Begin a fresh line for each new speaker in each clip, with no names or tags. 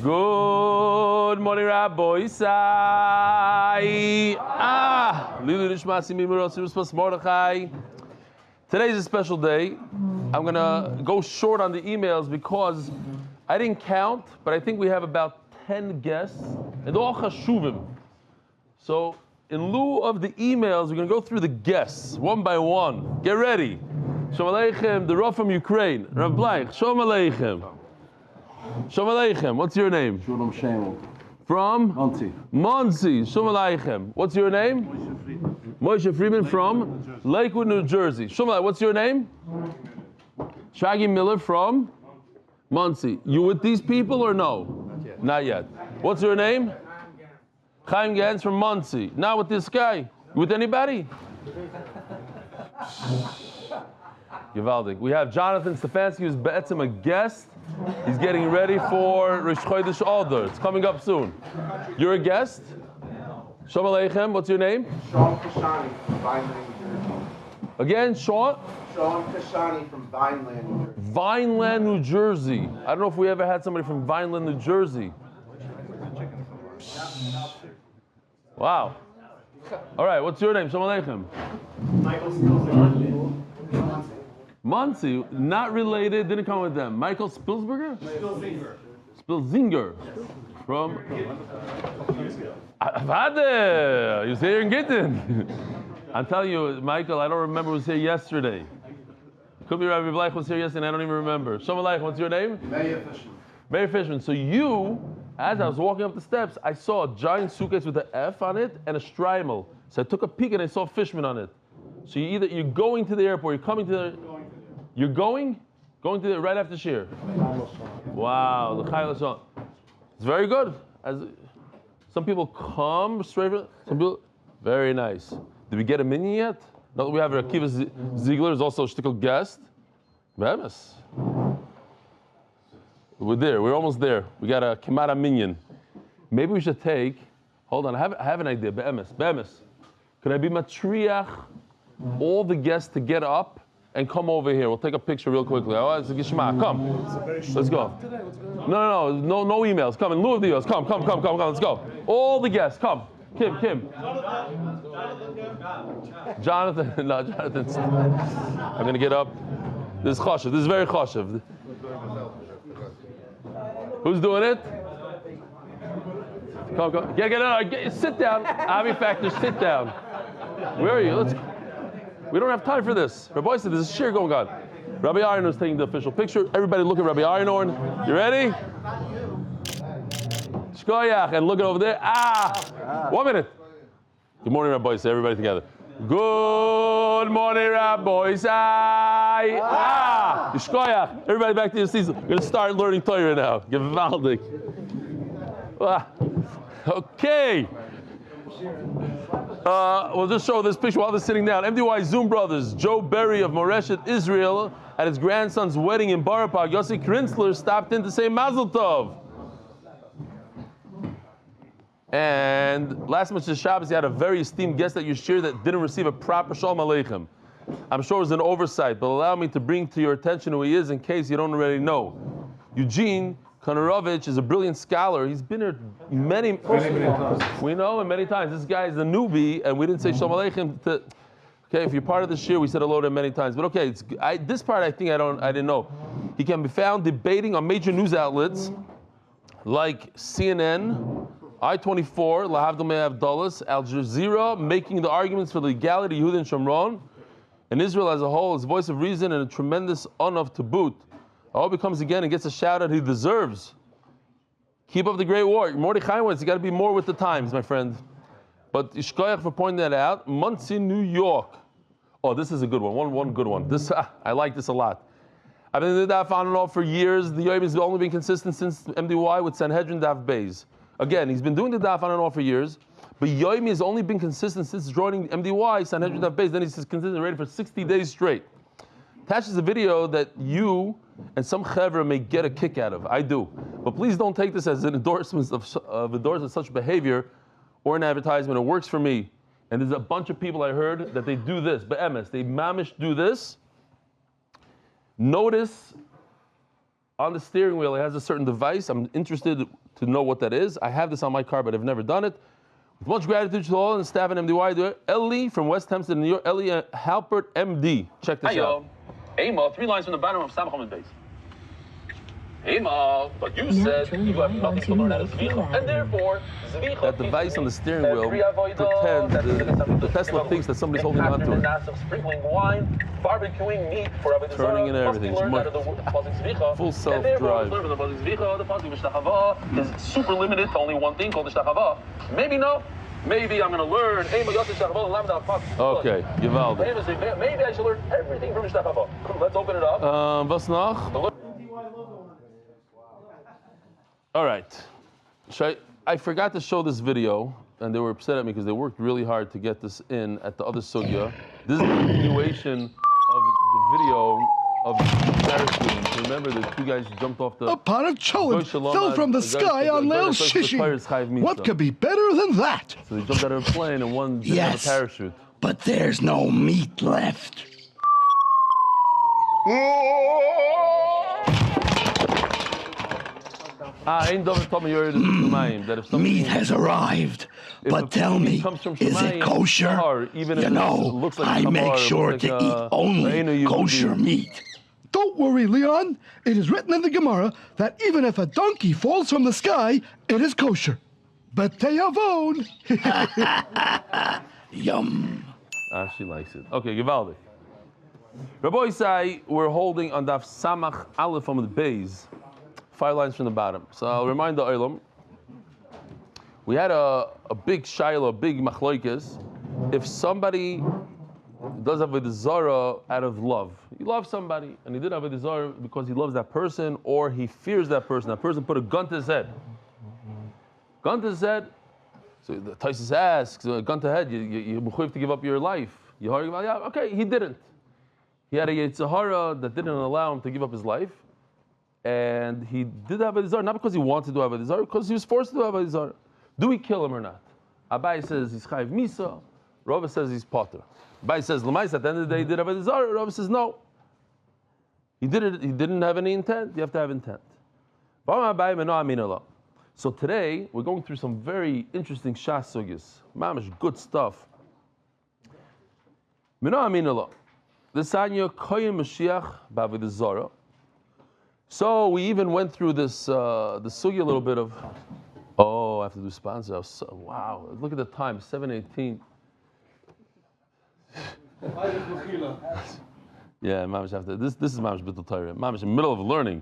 Good morning, Rabbi Isai. Today's a special day. I'm going to go short on the emails because I didn't count, but I think we have about 10 guests, and they're all chashuvim. So, in lieu of the emails, we're going to go through the guests, one by one. Get ready. Shalom Aleichem, the Rav from Ukraine. Rav Bleich, Shalom Aleichem. Shalom Aleichem, what's your name?
Shalom Shalom.
From?
Monsey.
Monsey, Shalom Aleichem. What's your name? Moshe Friedman from Lakewood, New Jersey. Shalom Aleichem, what's your name? Shaggy Miller from Monsey. You with these people or no? Not yet. What's your name? Chaim Gans from Monsey. Not with this guy. You with anybody? Givaldik. We have Jonathan Stefansky, who's be'etzim a guest. He's getting ready for Rosh Chodesh Adar. It's coming up soon. You're a guest? Shalom Aleichem. What's your name?
Sean Kashani from Vineland, New Jersey.
Again, Sean?
Sean Kashani from Vineland, New Jersey.
Vineland, New Jersey. I don't know if we ever had somebody from Vineland, New Jersey. Wow. All right, what's your name? Shalom Aleichem.
Michael Spilsberger.
Monsey, not related, didn't come with them. Michael Spilsberger?
Spilzinger.
Spilzinger. From? Avade! You was here in Gittin. I'm telling you, Michael, I don't remember who was here yesterday. Could be Rabbi Bleich was here yesterday, and I don't even remember. Shalom Aleichem, what's your name?
Mayor Fishman.
Mayor Fishman. So you, as I was walking up the steps, I saw a giant suitcase with an F on it and a strimel. So I took a peek and I saw Fishman on it. So you're going to the airport, you're coming to the... You're going to the right after Shir. Wow, the Chayil Shon. It's very good. Some people come straight from, some people, very nice. Did we get a minion yet? No, we have Akiva Ziegler, is also a shtickle guest. Be'emes. We're there, we're almost there. We got a Kimara minion. Maybe we should take, hold on, I have an idea, Be'emes. Could I be matriach all the guests to get up and come over here? We'll take a picture real quickly. Oh, it's a gishma. Come. Let's go. No emails. Come in lieu of the emails. Come. Let's go. All the guests, come. Kim. Jonathan. No, Jonathan's. I'm going to get up. This is chashiv. This is very chashiv. Who's doing it? Come. Get up. Sit down. Avi Factor, sit down. Where are you? Let's go. We don't have time for this. Rabbi said there's a shir going on. Rabbi Aron is taking the official picture. Everybody look at Rabbi Aron. You ready? Shkoyach, and look at over there. 1 minute. Good morning, Rabbi. Say everybody together. Good morning, Rabbi. Shkoyach. Everybody back to your seats. We're going to start learning Torah now. Givaldik. Okay. We'll just show this picture while they're sitting down. MDY Zoom brothers, Joe Berry of Moreshet, Israel, at his grandson's wedding in Birevach. Yossi Krinzler stopped in to say Mazel Tov. And last Mitzvah Shabbos, he had a very esteemed guest at Yeshir that didn't receive a proper Shalom Aleichem. I'm sure it was an oversight, but allow me to bring to your attention who he is in case you don't already know. Eugene Konorovich is a brilliant scholar. He's been here many times. We know him many times. This guy is a newbie, and we didn't say Shalom Aleichem. Okay, if you're part of this year, we said hello to him many times. But okay, this part I think I didn't know. He can be found debating on major news outlets like CNN, I-24, Lahavdil Me'av Dulles, Al Jazeera, making the arguments for the legality of Yehuda and Shomron, and Israel as a whole, his voice of reason and a tremendous honor to boot. I hope he comes again and gets a shout out he deserves. Keep up the great work. Mordechai wants, you got to be more with the times, my friend. But Ishkoyach for pointing that out. Monsey, New York. Oh, this is a good one. One good one. This I like this a lot. I've been doing Daf on and off for years. The Yomi has only been consistent since MDY with Sanhedrin Daf Beis. Again, he's been doing the Daf on and off for years. But Yomi has only been consistent since joining MDY, Sanhedrin Daf Beis. Then he's consistent already for 60 days straight. Attaches a video that you and some chevra may get a kick out of. I do. But please don't take this as an endorsement of such behavior or an advertisement. It works for me. And there's a bunch of people I heard that they do this. Be'emes, they mamish do this. Notice on the steering wheel it has a certain device. I'm interested to know what that is. I have this on my card, but I've never done it. With much gratitude to all and staff and MDY. Eli from West Hempstead, New York. Eli Halpert, MD. Check this out.
Ema, 3 lines from the bottom of Amud Beis. Ema, but you said you have nothing to learn out of Zvicha, and therefore Zvicha.
That device on the steering wheel pretends the Tesla thinks that somebody's holding on to it.
Sprinkling wine, barbecuing meat for Avodah Zarah,
turning and everything. Full self-drive.
The pasuk is super limited to only one thing called the Shtachava. Maybe no. Maybe I'm going to learn.
Okay, Givaldi.
Maybe I should learn everything from Shtachava. Let's open it up.
Was noch? All right. I forgot to show this video, and they were upset at me because they worked really hard to get this in at the other sugya. This is a continuation of the video of parachuting. Remember, the two guys jumped off the...
Upon a cholent fell from the sky on Leil Shishi. What could be better than that?
So they jumped out of a plane and one didn't have a parachute.
But there's no meat left. Meat has arrived, but tell me, is it kosher? You know, I make sure to eat only kosher meat. Don't worry, Leon. It is written in the Gemara that even if a donkey falls from the sky, it is kosher. Beteyavon. Yum.
She likes it. Okay, Givaldi. Rabbi Isai, we're holding on Daf Samach Aleph Amud Beis, 5 lines from the bottom. So I'll remind the Olam, we had a big shayla, a big machloikes. If somebody does avodah zarah out of love, he loves somebody, and he did avodah zarah because he loves that person, or he fears that person. That person put a gun to his head. Gun to his head. So the Taisus asks, gun to head, you have to give up your life. You okay, he didn't. He had a Yetzirah that didn't allow him to give up his life. And he did avodah zarah, not because he wanted to do avodah zarah, because he was forced to do avodah zarah. Do we kill him or not? Abai says he's chayiv misa. Rava says he's potter. Abai says l'maisa, at the end of the day he did avodah zarah. Rava says no. He did it. He didn't have any intent. You have to have intent. So today we're going through some very interesting shas sugyas. Mamish, good stuff. Mino aminallah. L'sanya koyim mashiach b'avodah zarah. So we even went through this the sugya a little bit of. Oh, I have to do sponsor. Wow, look at the time, 7:18. Yeah, Mamish have to. This is Mamish B'tul Torah. Mamish in the middle of learning.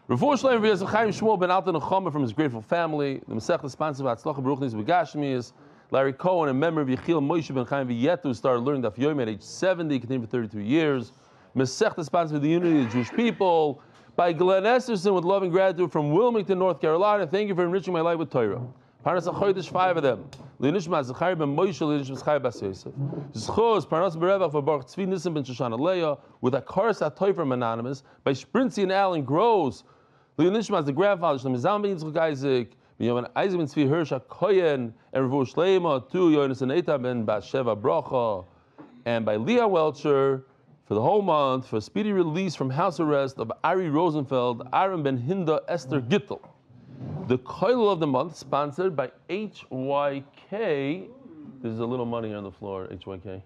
Refuah Shelaima for Yosef Shmuel ben Alte Nechama from his grateful family. The Masechta sponsor of Hatzlacha Baruch ובגשמיות. Larry Cohn, a member of Yechiel Moshe Ben Chaim who started learning Daf Yomi at age 70, continued for 32 years. Masechta sponsor of the unity of the Jewish people. By Glenn Esterson with love and gratitude from Wilmington, North Carolina. Thank you for enriching my life with Torah. Parnasa chodesh 5 of them. Leah Zchut ben Moshe, Leah Zchut ben Yosef. Zchut, Parnasa Birevach for Baruch, Tzvi, Nissim ben Shoshana, Leah, with a chorus at Torah from Anonymous. By Shprintzy Alan Gross. Leah the grandfather, Shlomo Zalman ben Yitzchak Isaac, Isaac ben Tzvi Hirsch, Cohn, and Refuah Shelaima, 2, Yonis and Eta ben Basheva Bracha. And by Leah Welcher, for the whole month, for a speedy release from house arrest of Ari Rosenfeld, Aaron Ben Hinda, Esther Gittel. The Koil of the month, sponsored by HYK. There's a little money on the floor, HYK.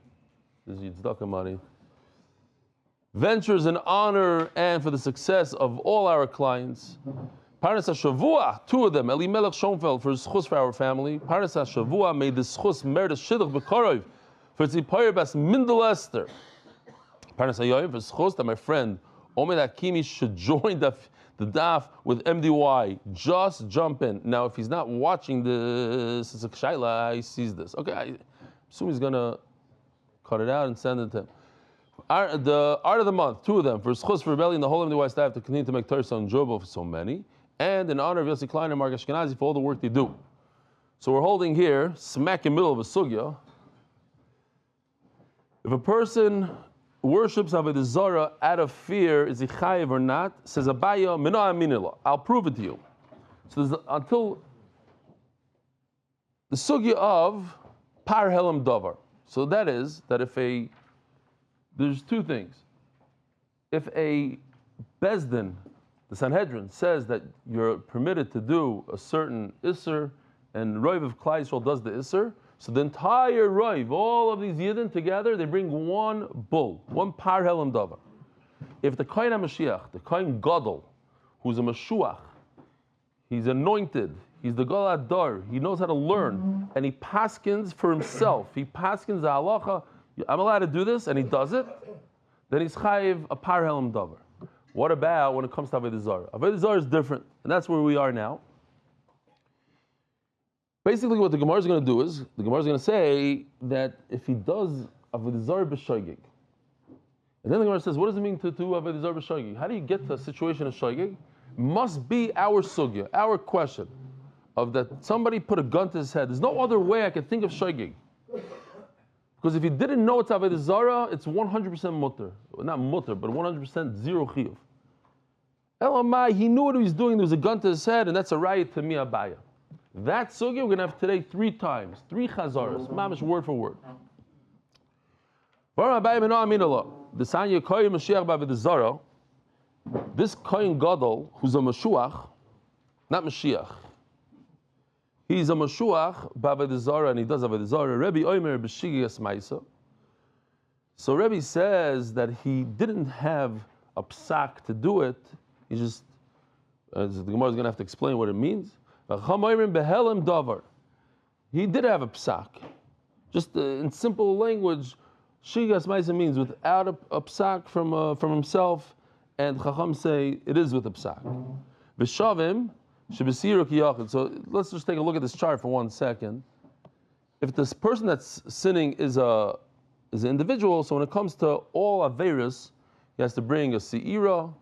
This is Yitzedakah money. Ventures in honor and for the success of all our clients. Parnasa Shavua, 2 of them, Eli Melech Schonfeld for Zchut for our family. Parnasa Shavua made the Zchut merit Shidduch B'Korov for Tzipayr Bas Mindel Esther. Parnasa Yoyim for Zchut that my friend Omer Hakimi should join the daf with MDY. Just jump in. Now, if he's not watching this, it's a kshayla, he sees this. Okay, I assume he's going to cut it out and send it to him. The art of the month, 2 of them, for Zchut for rebellion, the whole MDY staff to continue to make Torah so enjoyable for so many, and in honor of Yossi Klein and Mark Ashkenazi for all the work they do. So we're holding here, smack in the middle of a sugya. If a person worships avodah zarah out of fear, is he chayiv or not? Says Abaya, Mino aminillah. I'll prove it to you. So there's until the sugya of par helam davar. So that is that there's 2 things. If a bezdin, the Sanhedrin says that you're permitted to do a certain Isser, and Roiv of Klai Yisrael does the Isser, so the entire Roiv, all of these Yidden together, they bring one bull, one Par Helam Davar. If the Kohen HaMashiach, the Kohen Gadol, who's a Mashuach, he's anointed, he's the Gadol Adar, he knows how to learn, and he paskins for himself, he paskins the halacha, I'm allowed to do this, and he does it, then he's chayiv a Par Helam Davar. What about when it comes to Avodah Zarah? Avodah Zarah is different, and that's where we are now. Basically, what the Gemara is going to do is, the Gemara is going to say that if he does Avodah Zarah b'shoigig, and then the Gemara says, what does it mean to do Avodah Zarah b'shoigig? How do you get to a situation of shoigig? Must be our sugya, our question, of that somebody put a gun to his head. There's no other way I can think of shoigig. Because if you didn't know it's Avodah Zarah, it's 100% mutter. Not mutter, but 100% zero chiyuv. Elamai, he knew what he was doing, there was a gun to his head, and that's a riot to mi abaya. That sugya we're going to have today 3 times, 3 chazaras, mamish word for word. This Kohen Gadol, who's a Mashuach, not Mashiach, he's a Mashuach, B'Avodah Zarah, and he does Avodah Zarah. Rebbe Omer b'Shigiyas Ma'isa. So Rebbe says that he didn't have a psak to do it. He just, as the Gemara is going to have to explain what it means. He did have a psak. Just in simple language, Shigiyas Ma'isa means without a psak from himself, and Chacham say it is with a psak. V'shavim. So let's just take a look at this chart for 1 second. If this person that's sinning is an individual, so when it comes to all Averis, he has to bring a Se'ira,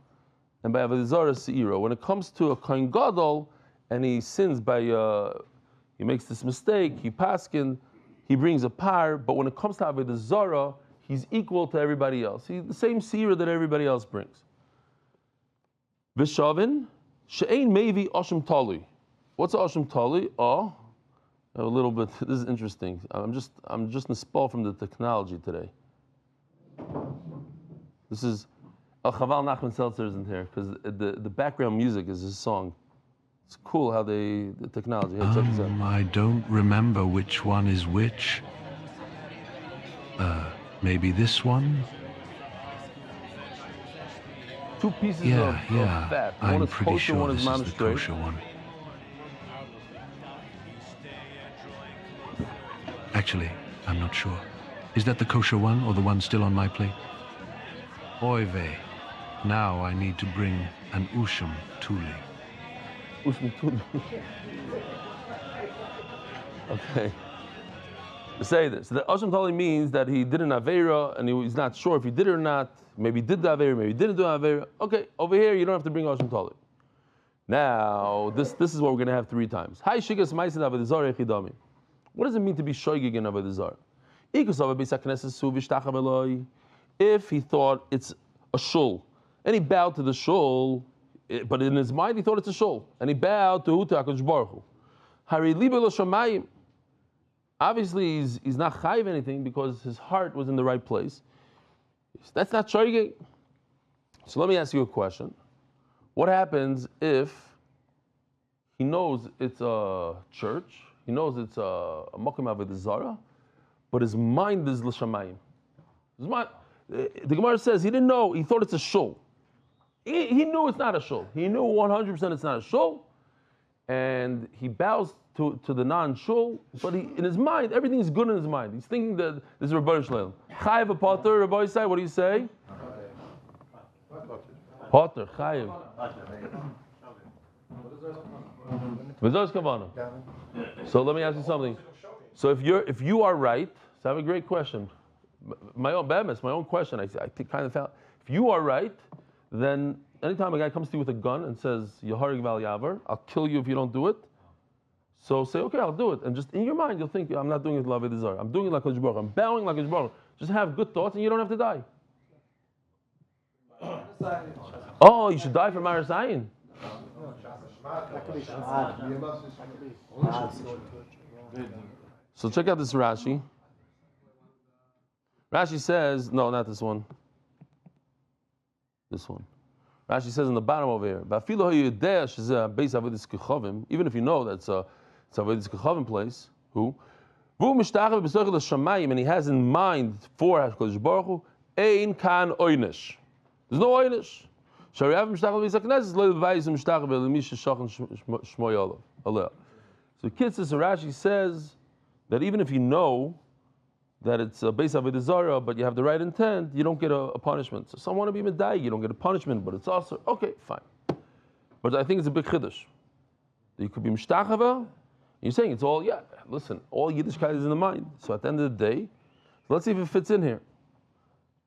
and by Avodah Zarah, Se'ira. When it comes to a Kohen Gadol, and he sins by, he makes this mistake, he paskin, he brings a par, but when it comes to Avodah Zarah, he's equal to everybody else. He's the same Se'ira that everybody else brings. V'shavin, She'ein Mevi Oshim Tali. What's Oshim Tali? Oh, a little bit. This is interesting. I'm just nispal from the technology today. This is Chaval Nachman Seltzer isn't here because the background music is his song. It's cool how the technology. Hey, check this out.
I don't remember which one is which. Maybe this one.
2 pieces of fat.
I'm
One is
pretty
kosher,
sure
one is
this is the
monostrate.
kosher one. Actually, I'm not sure. Is that the kosher one or the one still on my plate? Oy vey. Now I need to bring an ushum tuli.
Ushum tuli. Okay. Say this. So the Ushum tuli means that he did an Aveira and he's not sure if he did it or not. Maybe he did the Aveira, maybe he didn't do the Aveira. Okay, over here you don't have to bring Ushum tuli. Now, this is what we're going to have 3 times. Hi, Shigas Maisid Avodah Zarah Echidami. What does it mean to be shoygig in Avodah Zarah? If he thought it's a shul, and he bowed to the shul, but in his mind he thought it's a shul, and he bowed to HaKadosh Baruch Hu. Obviously he's not chayiv anything because his heart was in the right place. That's not shoygig. So let me ask you a question. What happens if he knows it's a church, he knows it's a Mokim Avodah Zarah, but his mind is l'shamayim? The Gemara says he didn't know, he thought it's a shul. He knew it's not a shul. He knew 100% it's not a shul, and he bows to the non-shul, but in his mind, everything's good in his mind. He's thinking that this is Rabbi Shleim. Chayiv a potter, Rabbi Yisai, what do you say? Potter, chayiv. So let me ask you something. So if you are right, so I have a great question. My own question. I kind of found, if you are right, then anytime a guy comes to you with a gun and says Yeharig Val Yavar, I'll kill you if you don't do it. So say, okay, I'll do it, and just in your mind you'll think, I'm not doing it like Avodah Zarah. I'm doing it like HaKadosh Baruch Hu. I'm bowing like HaKadosh Baruch Hu. Just have good thoughts, and you don't have to die. Oh, you should die for Maris Ayin. So check out this Rashi. Rashi says, no, not this one. This one. Rashi says in the bottom over here, even if you know that's a Avodas Kechavim place, who? And he has in mind for HaKadosh Baruch Hu, Ein kan oynish. There's no oynish. So Kitzis Rashi says that even if you know that it's a Beis Avodah Zarah, but you have the right intent, you don't get a punishment. So some want to be medayik, you don't get a punishment, but it's also okay, fine. But I think it's a big chiddush. You could be mishtachava. You're saying it's all, yeah, listen, all Yiddishkeit is in the mind. So at the end of the day, let's see if it fits in here.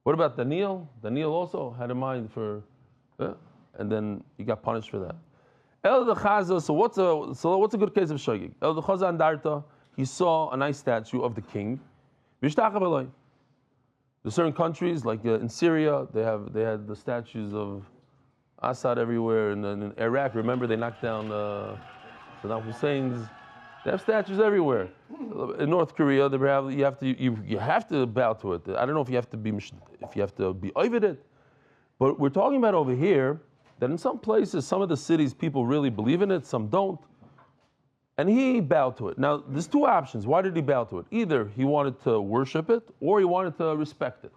What about Daniel? Daniel also had a mind for, and then he got punished for that. El de Chaza, so what's a good case of shogig? El de Chaza Andarta, he saw a nice statue of the king. There's certain countries, like in Syria, they had the statues of Assad everywhere, and then in Iraq, remember they knocked down Saddam Hussein's. They have statues everywhere. In North Korea, you have to bow to it. I don't know if you have to be over it, but we're talking about over here that in some places, some of the cities, people really believe in it, some don't, and he bowed to it. Now, there's two options. Why did he bow to it? Either he wanted to worship it, or he wanted to respect it.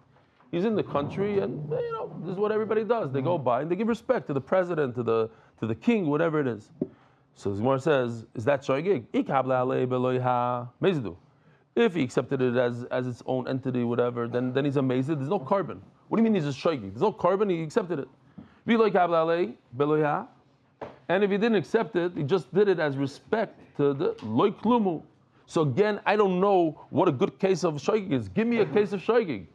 He's in the country, and this is what everybody does. They go by and they give respect to the president, to the king, whatever it is. So the Gemara says, is that shogig? If he accepted it as its own entity, whatever, then he's amazed. There's no carbon. What do you mean he's a shogig? There's no carbon, he accepted it. And if he didn't accept it, he just did it as respect to the loy klumu. So again, I don't know what a good case of shogig is. Give me a case of shogig.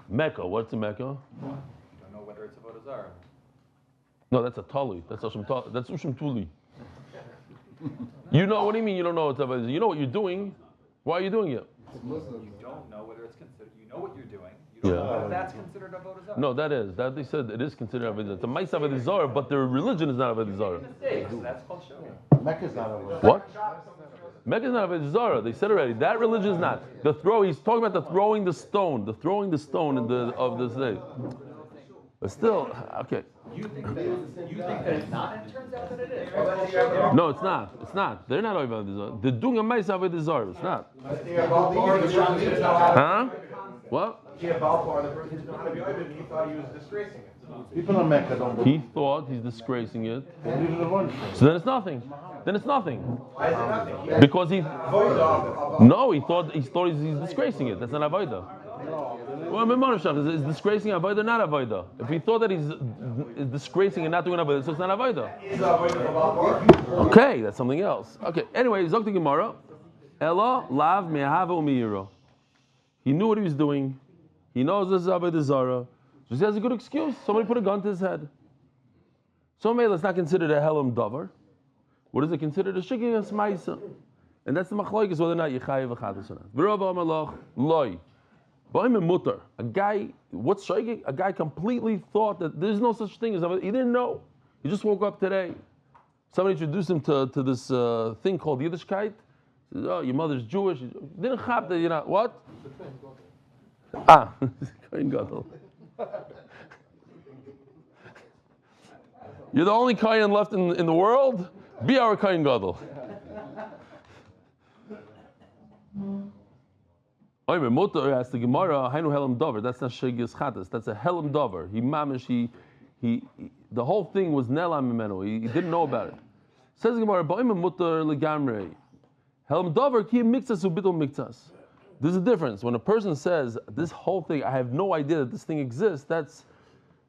Mecca. What's a Mecca?
You don't know whether it's a Avodah Zarah.
No, that's a tali. That's ushim tuli. You know, what do you mean you don't know what's Avodah Zarah? You know what you're doing. Why are you doing it?
You don't know whether it's considered. You know what you're doing. You don't know whether that's considered Avodah Zarah.
No, that they said it is considered Avodah Zarah. It's a Ma'is Avodah Zarah, but their religion is not Avodah Zarah.
So that's called shogig.
Mecca's not over.
What? Mecca is not Avodah Zarah. They said already. That religion is not. He's talking about the throwing the stone of the day. But still, okay.
You think that it's not, and it turns out that it is.
No, it's not. It's not. They're not Avodah Zarah. They're doing a Ma'is Avodah Zarah. It's not. Huh? What?
The person didn't know how to be over, and he thought he was disgracing it. People in Mecca don't believe.
He thought he's disgracing it.
They needed a lunch.
So then it's nothing. Then it's nothing.
Why is it nothing?
Because he thought he's disgracing it. That's not avodah. Well, is disgracing avodah not avodah? If he thought that he's disgracing and not doing avodah, so it's not avodah. Okay, that's something else. Okay. Anyway, Zok the Gemara. Ella lav me'ahava u'me'ira. He knew what he was doing. He knows this is avodah zarah. So he has a good excuse. Somebody put a gun to his head. So maybe let's not consider it a helam davar. What is it considered? A shigig and smaisa. And that's the machlokes whether or not Yechayev or Chadas or not. Birevach malach loy. Ba'im mutar. A guy, what's shigig? A guy completely thought that there's no such thing as avodah. He didn't know. He just woke up today. Somebody introduced him to this thing called Yiddishkeit. He says, oh, your mother's Jewish. He didn't chap that, what? Kohen Gadol. You're the only Kohen left in the world? Be our Kohen Gadol. Oimer Mutter asks the Gemara, Hainu Helam Dover. That's not Shegis Chatas. That's a Helam Dover. He the whole thing was Nelam Mimeno. He didn't know about it. Says the Gemara, Oimer Mutter Legamrei. Helam Dover ki mixas ubitul mixas. There's a difference. When a person says this whole thing, I have no idea that this thing exists. That's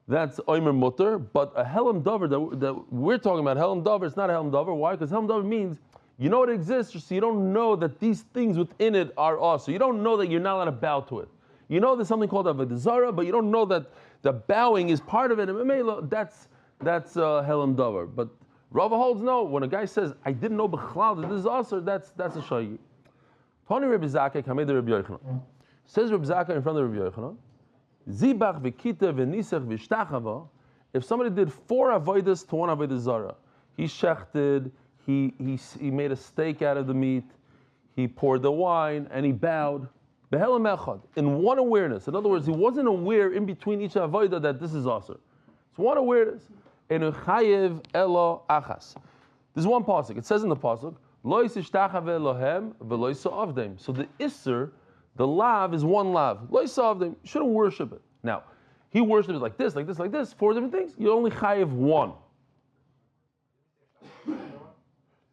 Oimer Mutter. But a Helam Dover that we're talking about, Helam Dover, it's not a Helam Dover. Why? Because Helam Dover means you know it exists, so you don't know that these things within it are us. So you don't know that you're not allowed to bow to it. You know there's something called Avodah Zarah, but you don't know that the bowing is part of it. And that's Helam Dover. But Rava holds no. When a guy says, I didn't know B'chlal that this is us, that's a shayyi. Tani Rabbi Zakkai Kamei Rabbi Yochanan. Says Rabbi Zakkai in front of Rabbi Yochanan, Zibach v'kita v'nisach v'shtachava. If somebody did 4 avodas to 1 avodah zarah, he shechted, he made a steak out of the meat, he poured the wine, and he bowed. Behelam echad, in one awareness. In other words, he wasn't aware in between each avodah that this is aser. It's one awareness. Enu chayev elo achas. This is one pasuk. It says in the pasuk, Lo yisishtachav Elohem v'lo yisa'avdem. So the iser, the lav is one lav. Lo yisa'avdem. You shouldn't worship it. Now, he worships it like this, like this, like this. 4 different things. You only chayev one.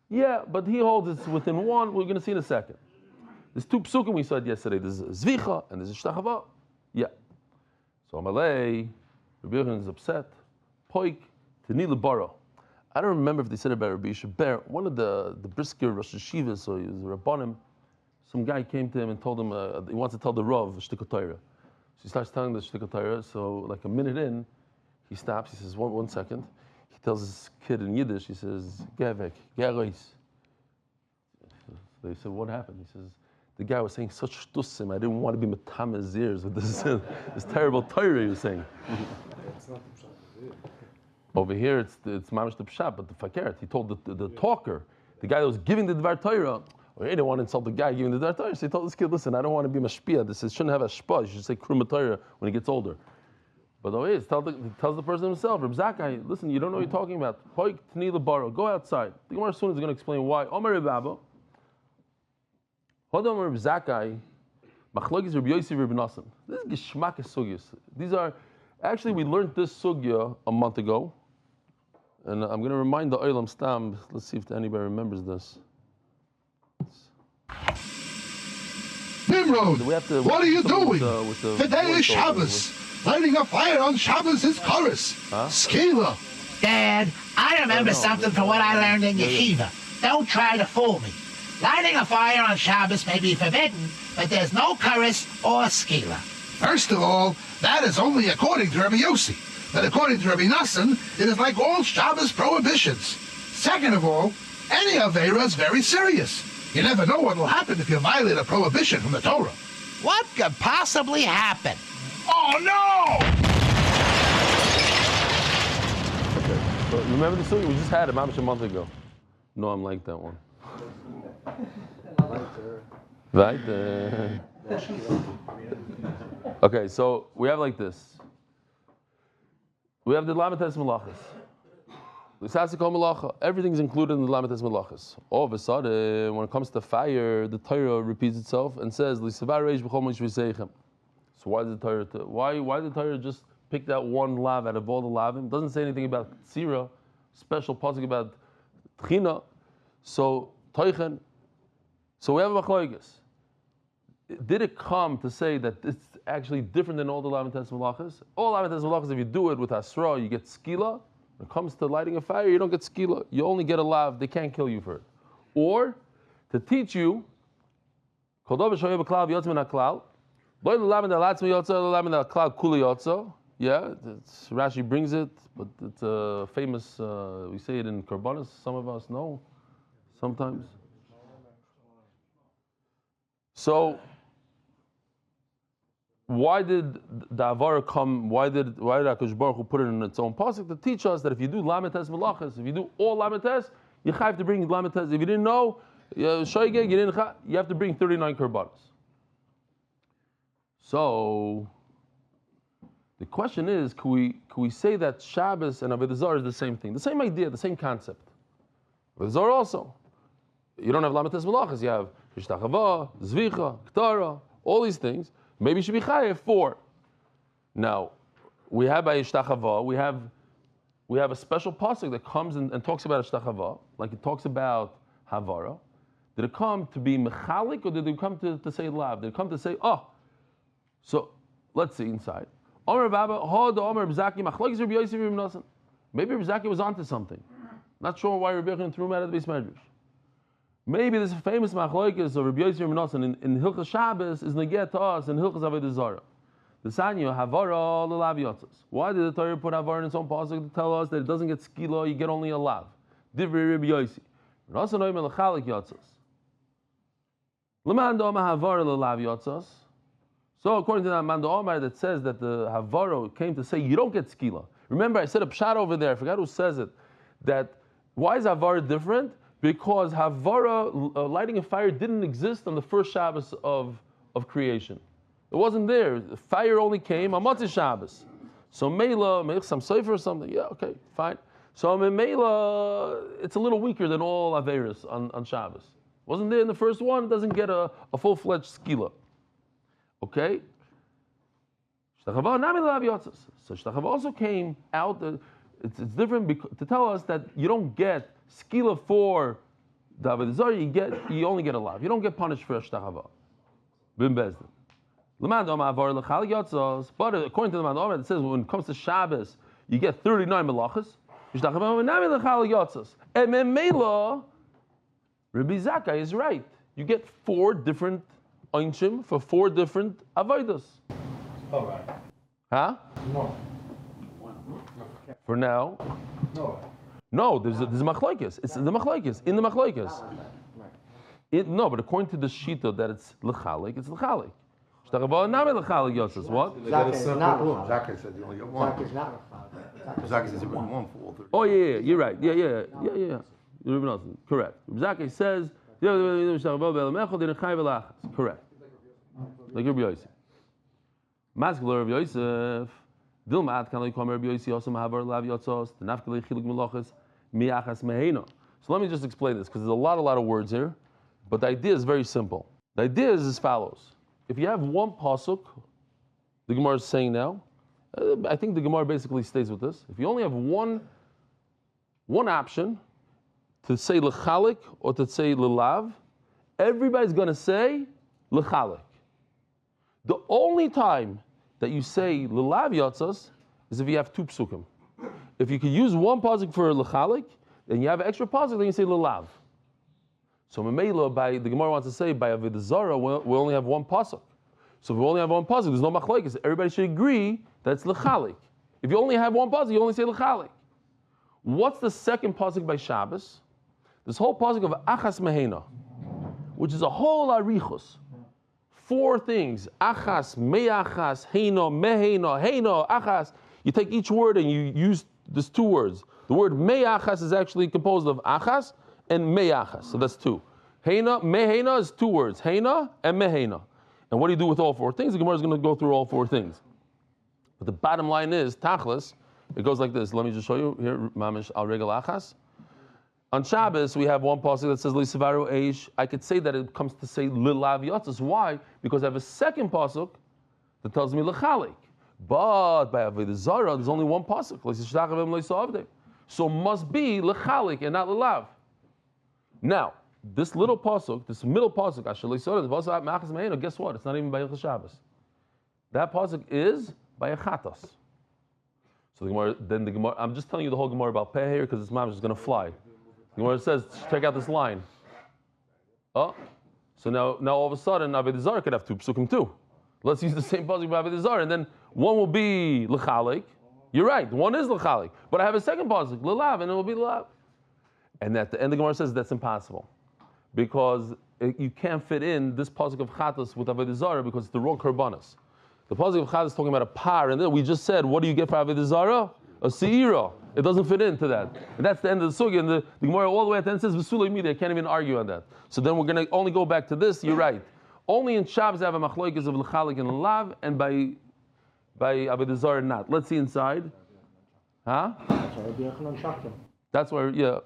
Yeah, but he holds it's within one. We're going to see in a second. There's 2 psukim we said yesterday. There's Zvicha and there's Shtachava. Yeah. So Amalei, Rabbi Yochanan is upset. Poik, Tenila Baro. I don't remember if they said about Rabbi Yishaber. One of the brisker Rosh Hashivas, so he was a Rabbanim. Some guy came to him and told him he wants to tell the Rav Shtikot Torah. So he starts telling the Shtikot Torah. So like a minute in, he stops. He says, one second. He tells his kid in Yiddish, he says, Gevek, Gerois. They said, what happened? He says, the guy was saying such shtussim, I didn't want to be metam his ears with this terrible Torah he was saying. Over here, it's mamish the pshat, but the fakert, he told the talker, the guy that was giving the Dvar Torah, he didn't want to insult the guy giving the Dvar Torah, so he told this kid, listen, I don't want to be mashpia, this shouldn't have a shpa, you should say kruma Torah when he gets older. But over here, he tells the person himself, Reb Zakkai, listen, you don't know what you're talking about. Poik tni lebaro, go outside. The Gemara soon is going to explain why. Omer Reb Abba, Hodom Reb Zakkai, Machlokes Reb Yosef Reb Nissim. This is Geshmak sugyas. These are, actually we learned this sugya a month ago. And I'm going to remind the Olam Stam, let's see if anybody remembers this.
Nimrod, what are you doing? Today is Shabbos. Lighting a fire on Shabbos is chorus. Skila.
Dad, I remember something from what I learned in Yeshiva. Don't try to fool me. Lighting a fire on Shabbos may be forbidden, but there's no chorus or skila.
First of all, that is only according to Rabbi Yossi. But according to Rabbi Nassim, it is like all Shabbos prohibitions. Second of all, any Aveira is very serious. You never know what will happen if you violate a prohibition from the Torah.
What could possibly happen?
Oh, no!
Okay, so remember the story? We just had it mamish a month ago. No, I'm like that one. Right? Okay, so we have like this. We have the Lamates Malachas. The Sasikol Malacha. Everything's included in the Lamates Malachas. All of a sudden, when it comes to fire, the Torah repeats itself and says, so why did the Torah? Why did the Torah just pick that one lav out of all the lavim? It doesn't say anything about tzira, special pasuk about tchina. So toichen. So we have a machlokes. Did it come to say that it's actually different than all the Lamates Malachas? All Lamates Malachas, if you do it with Asra, you get skila. When it comes to lighting a fire, you don't get skila. You only get a lav. They can't kill you for it. Or to teach you, yeah, Rashi brings it, but it's a famous, we say it in Korbanos, some of us know, sometimes. So, why did the Avara come, why did HaKadosh Baruch Hu put it in its own pasuk to teach us that if you do Lamates Malachas, if you do all Lamates, you have to bring Lamates. If you didn't know, you have to bring 39 Korbanos. So, the question is, can we say that Shabbos and Avodah Zarah is the same thing? The same idea, the same concept. Avodah Zarah also. You don't have Lamates Malachas, you have Ishtachava, Zvicha, Ktara, all these things. Maybe you should be chayev 4. Now, we have by Ishtachava, we have a special pasuk that comes and talks about Ishtachava, like it talks about Havara. Did it come to be mechalik, or did it come to say lav? Did it come to say, oh, so let's see inside. Maybe Reb Zakkai was onto something. Not sure why Rabbi Yochanan threw him out of the Beis Medrash. Maybe this famous machlokes of Rabbi Yosef Reb Nissim in Hilchas Shabbos is neget to us in Hilchas Avodah Zarah. The Sanya Havara l'lav yotzos. Why did the Torah put Havara in its own pasuk to tell us that it doesn't get skila, you get only a lav? Divrei Rabbi Yosef. Rasa noim l'chalik yotzos. L'man do Havara l'lav yotzos. So according to that Manda Omar that says that the Havara came to say you don't get skila. Remember I said a pshat over there, I forgot who says it, that why is Havara different? Because Havara, lighting a fire, didn't exist on the first Shabbos of of creation. It wasn't there. The fire only came on Motzei Shabbos. So Mela, maybe some Sefer or something. Yeah, okay, fine. So Mela, it's a little weaker than all Averis on Shabbos. Wasn't there in the first one, it doesn't get a full-fledged skila. Okay? So Shtachava also came out, it's different to tell us that you don't get skila for David Zar, you only get a lav. You don't get punished for a Shtachava. Bim Bezdin. But according to the Amud, it says when it comes to Shabbos, you get 39 melachas. And Mela, Rabbi Zakkai is right. You get 4 different einshim for 4 different avodas.
All right.
Huh?
No.
For now?
No.
No, there's a machlokes. It's the machlokes. In the machlokes. No, but according to the shita that it's lechalik, it's lechalik. What?
Zakkai is not lechalik. Zakkai said you only get one. Zakkai is not lechalik. Zakkai says you only one for all 30.
Oh yeah, you're right. Yeah. Correct. Zakkai says, correct. Like Rabbi Yosef. Maskler Rabbi Yosef. Dilmat can like come Rabbi Yosef also mahavar lav yotzos. The nafkele chiluk melachas miachas mehena. So let me just explain this because there's a lot of words here, but the idea is very simple. The idea is as follows: if you have one pasuk, the Gemara is saying now. I think the Gemara basically stays with this. If you only have one option to say lechalik or to say lelav, everybody's going to say lechalik. The only time that you say lelav yotzos is if you have 2 psukim. If you could use one pasuk for lechalik, then you have an extra pasuk, then you say lelav. So Memela, the Gemara wants to say by Avodah Zarah, we only have one pasuk. So if we only have one pasuk, there's no machlokes. Everybody should agree that it's lechalik. If you only have one pasuk, you only say lechalik. What's the second pasuk by Shabbos? This whole pasuk of achas mehena, which is a whole arichos. 4 things: achas, meachas, heino, meheno, heino, achas. You take each word and you use these 2 words. The word meachas is actually composed of achas and meachas, so that's 2. Heina, mehena is 2 words: heina and mehena. And what do you do with all 4 things? The Gemara is going to go through all 4 things. But the bottom line is tachlis. It goes like this. Let me just show you here. Mamish al regel achas. On Shabbos, we have one pasuk that says Lisevaru Eish. I could say that it comes to say Lilav Yotzos. Why? Because I have a second pasuk that tells me Lechalik. But by Avodah Zarah, there's only one pasuk. So must be Lechalik and not Lilav. Now, this little pasuk, this middle pasuk, guess what? It's not even by Shabbos. That pasuk is by a chatos. So the Gemara, I'm just telling you the whole Gemara about Peh here because this mom is going to fly. The Gemara says, check out this line. Oh, so now all of a sudden, Avodah Zarah could have 2 psukim too. Let's use the same pasuk for Avodah Zarah, and then one will be lechalik. You're right, one is lechalik, but I have a second pasuk, lelav, and it will be lelav. And at the end, the Gemara says that's impossible because you can't fit in this pasuk of chatos with Avodah Zarah because it's the wrong korbanos. The pasuk of chatos is talking about a par, and then we just said, what do you get for Avodah Zarah? A seira. It doesn't fit into that. And that's the end of the sugya. And the Gemara all the way at the end says, V'sulei midi. I can't even argue on that. So then we're going to only go back to this. You're right. Only in Shabbos I have a machlokes of l'chalik and l'lav, and by Avodah Zarah not. Let's see inside. Huh? That's where, yeah.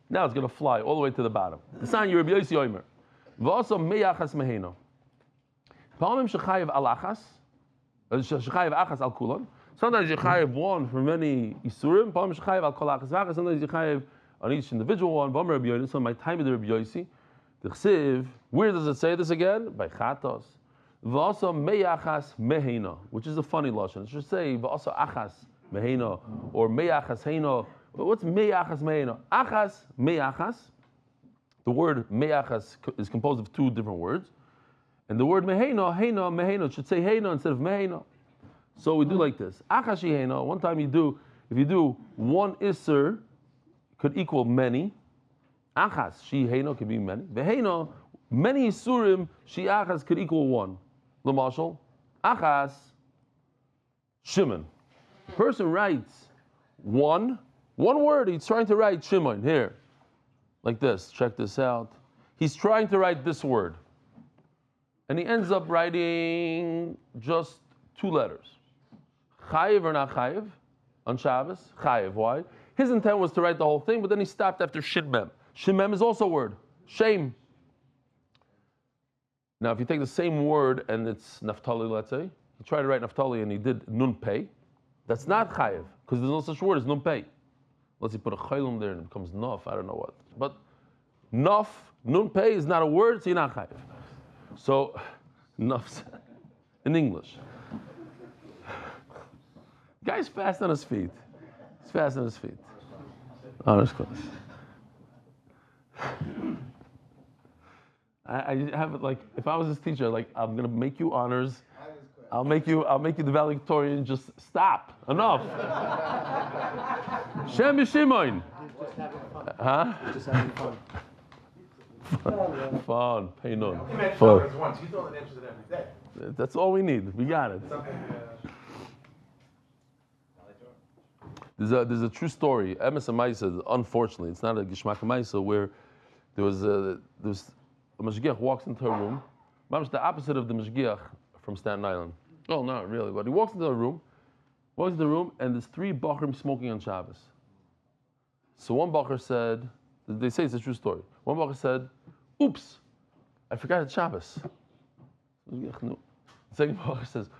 Now it's going to fly all the way to the bottom. The sign you're Rabbi Yossi Omer. V'also meyachas meheno. Pa'amim shechayev alachas. Shechayev achas al kulan. Sometimes you chayev one for many isurim. Pa'amim shechayev al kol achas v'achas. Sometimes you chayev on each individual one. V'amar Rabbi Yossi. So my time of the Rabbi Yossi. The chsiv. Where does it say this again? By chatos. V'also meyachas meheno, which is a funny lashon. It should say v'also achas meheno or meyachas heino. What's meyachas meheno? Achas meyachas. The word me'achas is composed of 2 different words. And the word meheno, heino, meheno, should say heino instead of meheno. So we do like this. Achashi heino, one time if you do one isser, could equal many. Achas, she heino, could be many. Veheno, many isurim, she achas, could equal 1. L'mashal, achas, Shimon. The person writes one word, he's trying to write Shimon here. like this. Check this out. He's trying to write this word. And he ends up writing just 2 letters. Chayiv or not chayiv on Shabbos? Chayiv. Why? His intent was to write the whole thing, but then he stopped after shin mem. Shin mem is also a word. Shame. Now, if you take the same word and it's Naphtali, let's say, he tried to write Naphtali and he did nun pei, that's not chayiv, because there's no such word as nun pei. Unless you put a chaylim there and it becomes naf, I don't know what. But naf, nun pei is not a word, so you're not chayiv. So, naf, in English. Guy's fast on his feet. He's fast on his feet. Honest class. I have it like, if I was his teacher, like, I'm gonna make you honors. I'll make you the valedictorian. Just stop. Enough. Shem Shimon. Huh? Just having fun. Fun. Pay none.
You mentioned numbers once. You throw the answers every day.
That's all we need. We got it. There's a true story. Emes and Maisa, unfortunately, it's not a Gishmak Maisa, where there was a Mashgiach walks into a room. It's the opposite of the Mashgiach from Staten Island. Oh, not really, but he walks into the room, and there's 3 Bachrim smoking on Shabbos. So one Bacher said, they say it's a true story. One Bacher said, oops, I forgot it's Shabbos. The second Bacher says,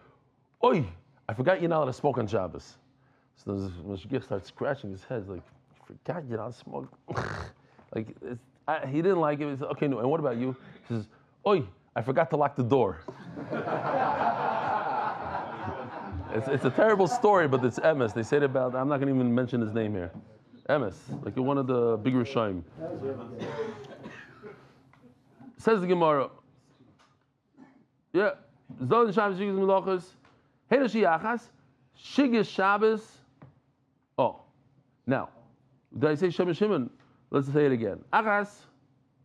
oi, I forgot you're not allowed to smoke on Shabbos. So the Mashgiach starts scratching his head, like, I forgot you're not smoking. Like, he didn't like it. He said, okay, no, and what about you? He says, oi, I forgot to lock the door. It's a terrible story, but it's Emes. They said about, I'm not going to even mention his name here. Emes, like one of the big Rishonim. Says the Gemara, yeah, Zolin Shabbos, Shigas Melachos, Hena Shiachas, Shigas Shabbos. Oh, now, did I say Shem Shimon? Let's say it again. Achas,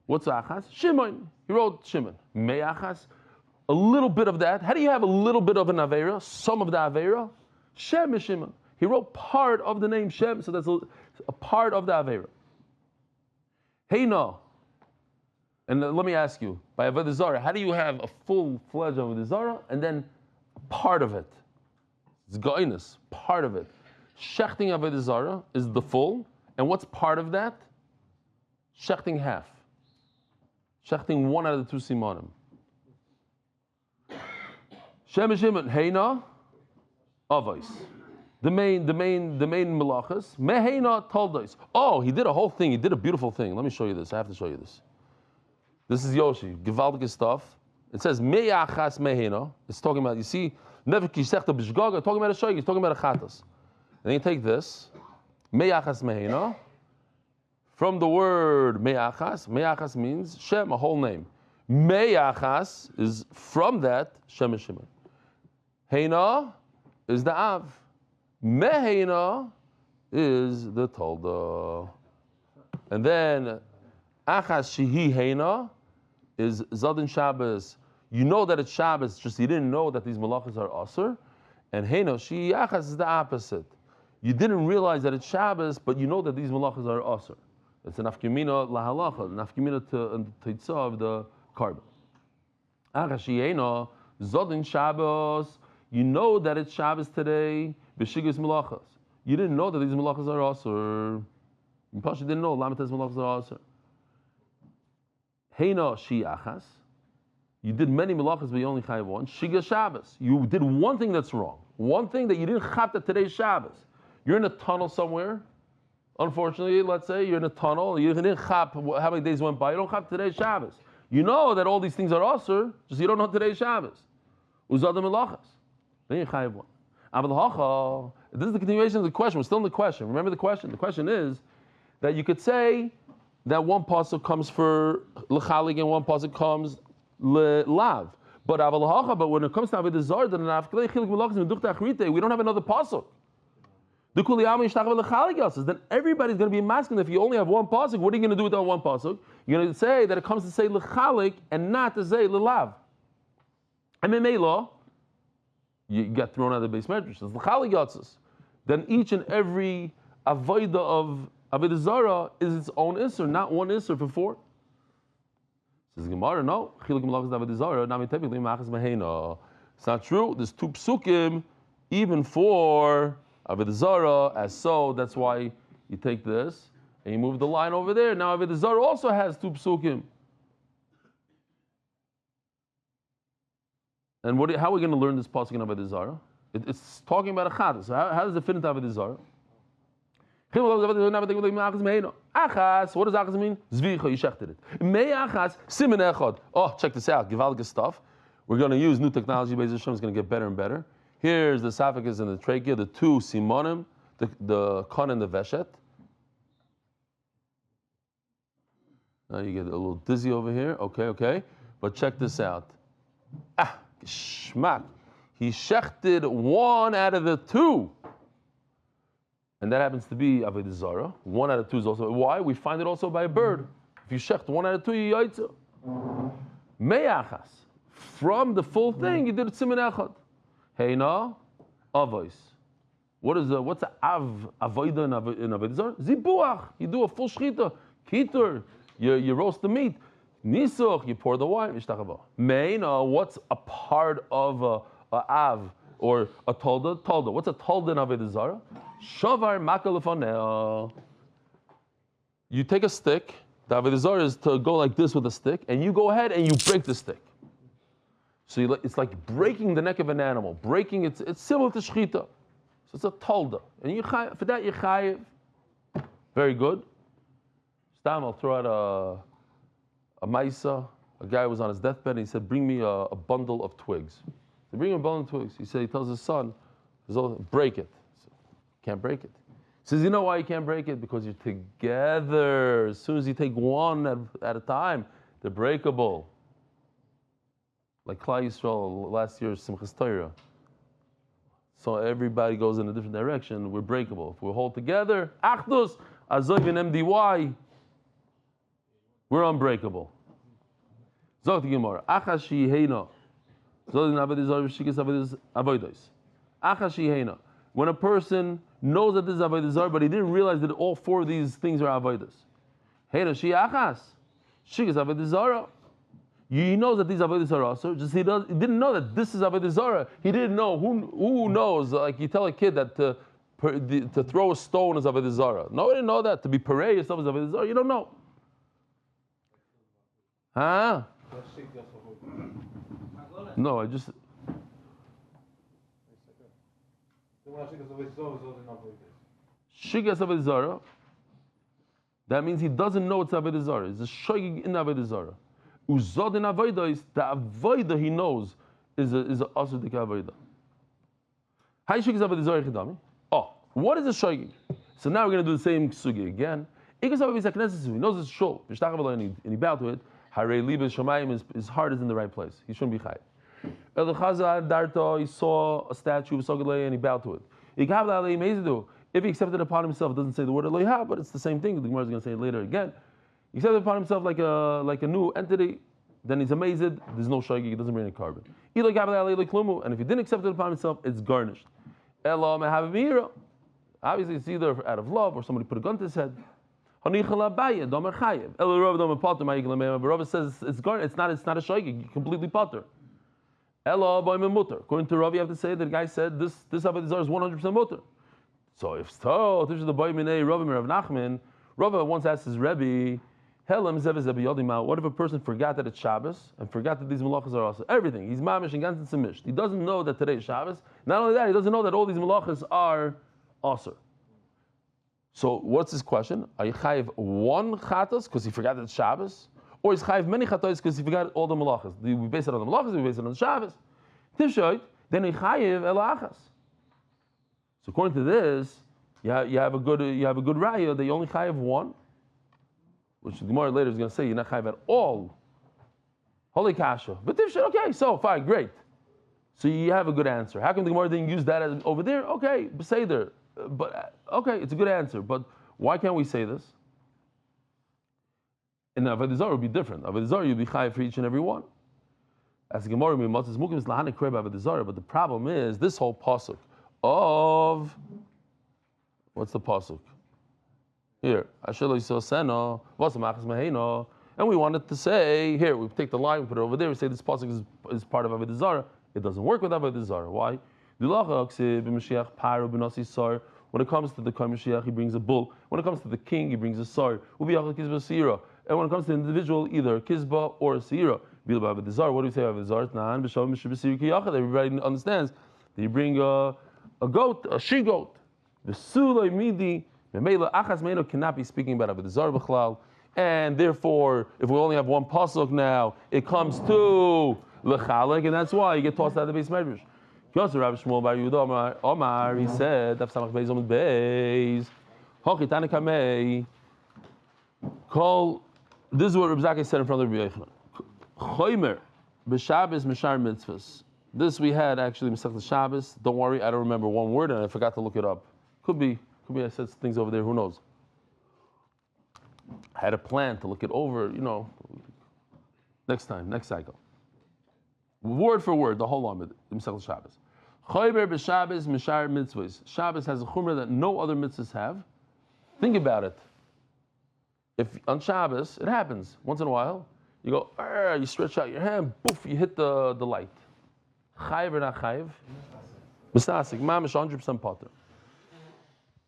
what's Achas? Shimon. He wrote Shimon. Me Achas. A little bit of that. How do you have a little bit of an Aveira? Some of the Aveira? Shem is Shimon. He wrote part of the name Shem, so that's a part of the Aveira. Hey, no. And let me ask you, by Avodah Zarah, how do you have a full-fledged Avodah Zarah and then part of it? It's Goinus, part of it. Shechting Avodah Zarah is the full, and what's part of that? Shechting half. Shechting 1 out of the 2 simanim. Shem Shimon Heina Avos. The main melachas. Meheina Toldos. Oh, he did a whole thing. He did a beautiful thing. Let me show you this. I have to show you this. This is Yoshi. Gewaltige stuff. It says Me'achas Meheina. It's talking about, you see, never Kishechta B'shgaga, talking about a shoy, he's talking about a chatas. And then you take this. Me'achas Meheina. From the word Me'achas. Me'achas means Shem, a whole name. Me'achas is from that Shem Shimon. Heina is the Av. Meheina is the Tolda. And then Achas Shehi Heina is Zadin Shabbos. You know that it's Shabbos, just you didn't know that these malachas are Asr. And Heina Shehi Achas is the opposite. You didn't realize that it's Shabbos, but you know that these malachas are Asr. It's an afkimina lahalacha, an afkimina to Teitzah of the carbon. Achas Shehi Heina Zadin Shabbos. You know that it's Shabbos today, b'shigas melachas. You didn't know that these melachas are asur. You probably didn't know lamites melachas are asur. Heina shiachas. You did many melachas, but you only chayav one. Shigas Shabbos. You did one thing that's wrong. One thing that you didn't chap that today's Shabbos. You're in a tunnel somewhere. Unfortunately, let's say you're in a tunnel. You didn't chap how many days went by. You don't chap today's Shabbos. You know that all these things are asur, just you don't know today's Shabbos. Uzadim melachas. Then you chayav one. This is the continuation of the question. We're still in the question. Remember the question. The question is that you could say that one pasuk comes for l'chalik and one pasuk comes lav. But when it comes to Avodah Zarah, we don't have another pasuk. Then everybody's going to be masking. If you only have one pasuk, what are you going to do with that one pasuk? You're going to say that it comes to say l'chalik and not to say l'lav. And Memela, you get thrown out of the base medrash. Then each and every avodah of Avodah Zarah is its own Isser, not one Isser for 4. Says Gemara, no. Chiluk Malachas Avodah Zarah, Nami Tepikli Machas Mehena. It's not true. There's 2 psukim, even for Avodah Zarah, as so. That's why you take this and you move the line over there. Now Avodah Zarah also has 2 psukim. And how are we going to learn this pasuk in Avodah Zarah? It's talking about a chadus. So how does it fit into Avodah Zarah? Achas, what does achas mean? Zvicha, you shechted it. Mei achas, simen echad. Oh, check this out, gewaltige stuff. We're going to use new technology, Beis Hashem, it's going to get better and better. Here's the esophagus and the trachea, the 2 simonim, the Cohn and the veshet. Now you get a little dizzy over here, okay. But check this out. Shmak. He shechted 1 out of the 2. And that happens to be Avodah Zarah. 1 out of 2 is also. Why? We find it also by a bird. If you shecht 1 out of 2, you yaitza. Me'achas. From the full thing, you did it simen echad. Hey na, avos. What's the avodah in Avodah Zarah? Zibuach. You do a full shchita. Kitur. You roast the meat. Nisuch. You pour the wine. Me'ina. What's a part of a av or a tolda? Tolda. What's a tolda in Avodah Zarah? Shavar makal. You take a stick. The Avodah Zarah is to go like this with a stick, and you go ahead and you break the stick. So it's like breaking the neck of an animal. Breaking it's similar to shchita. So it's a tolda, and for that you chayiv. Very good. Stam, I'll throw out a maisa. A guy was on his deathbed and he said, "Bring me a bundle of twigs." So bring him a bundle of twigs. He said, he tells his son, "Break it." Can't break it. He says, you know why you can't break it? Because you're together. As soon as you take 1 at a time, they're breakable. Like Klal Yisrael last year's Simchas Torah. So everybody goes in a different direction. We're breakable. If we hold together, Achdus, Azoiv and MDY, we're unbreakable. Zot Gemara, Achashi Heina. Zot Avodah Zarah Shikas Avodos. Achashi Heina. When a person knows that this is Avodah Zarah, but he didn't realize that all 4 of these things are Avodas. Heina Shi Achas. Shikas Avodah Zarah. He knows that these Avodas are also. Just he didn't know that this is Avodah Zarah. He didn't know. Who knows? Like you tell a kid that to throw a stone is Avodah Zarah. No, he didn't know that. To be parade yourself is Avodah Zarah. You don't know. Huh? No, I just. Shigas Avodah Zarah. That means he doesn't know it's Avodah Zarah. It's a shogig in Avodah Zarah. Uzod in Avodah is the Avodah he knows is a asur dik Avodah. How shigas Avodah Zarah chidami? Oh, what is a shogig? So now we're going to do the same sugi again. Ikas Avodah Knesset. He knows it's shul. And he bowed to it. Harei libes shamayim. His heart is in the right place. He shouldn't be chayv. He saw a statue of Sogalei and he bowed to it. If he accepted it upon himself, it doesn't say the word Eloha, but it's the same thing. The Gemara is going to say it later again. He accepted it upon himself like a new entity, then he's amazed. There's no shogig, it doesn't bring any carbon. And if he didn't accept it upon himself, it's garnished. Obviously, it's either out of love or somebody put a gun to his head. Rav says it's garnished. It's not a shogig, completely potter. According to Rav, you have to say that the guy said this Avodah Zarah is 100% mutter. So if so, this is the boy minei Rav Nachman. Rav once asked his Rebbe, what if a person forgot that it's Shabbos and forgot that these malachas are also everything? He's mamish and ganzen semished. He doesn't know that today is Shabbos. Not only that, he doesn't know that all these malachas are asur. So what's his question? Are you chayiv 1 chatos because he forgot that it's Shabbos? Or is chayiv many chatos because he forgot all the malachas? Do we base it on the malachas? Do we base it on the Shabbos? Tifshoit, then he chayiv el achas. So according to this, you have a good raya that you only chayiv 1, which the Gemara later is going to say you're not chayiv at all. Holy kasha. But tifshoit, okay, so fine, great. So you have a good answer. How come the Gemara didn't use that as over there? Okay, say there. But okay, it's a good answer. But why can't we say this? In Avodah Zarah, it would be different. Avodah Zarah, you'd be chayiv for each and every one. As the Gemara means, Avodah Zarah. But the problem is this whole pasuk of what's the pasuk? Here, and we wanted to say, here, we take the line, we put it over there, we say this pasuk is part of Avodah Zarah. It doesn't work with Avodah Zarah. Why? When it comes to the Kohen Mashiach, he brings a bull. When it comes to the king, he brings a sar. And when it comes to the individual, either a kizbah or a seira. What do we say Avodah Zarah? Everybody understands that you bring a goat, a she-goat. The sulay midi. Achas cannot be speaking about Avodah Zarah b'chlal, and therefore, if we only have one pasuk now, it comes to lechalek, and that's why you get tossed out of the base medrash. Yosef Rabbi Shmuel Bar Yehuda Omar, he said, Daf Beis Amud Beis, Hochi Tanakamei. This is what Reb Zakkai said in front of Rabbi Yochanan. Chomer b'Shabbos mishar mitzvahs. This we had actually Masechtas Shabbos. Don't worry, I don't remember one word, and I forgot to look it up. Could be I said things over there, who knows. I had a plan to look it over, next time, next cycle. Word for word, the whole Amud, Masechtas Shabbos. Chomer b'Shabbos mishar mitzvahs. Shabbos has a chumrah that no other mitzvahs have. Think about it. If on Shabbos, it happens once in a while, you go, you stretch out your hand, poof, you hit the light. Chayiv or not chayiv? Mistasik, mamish 100% potter.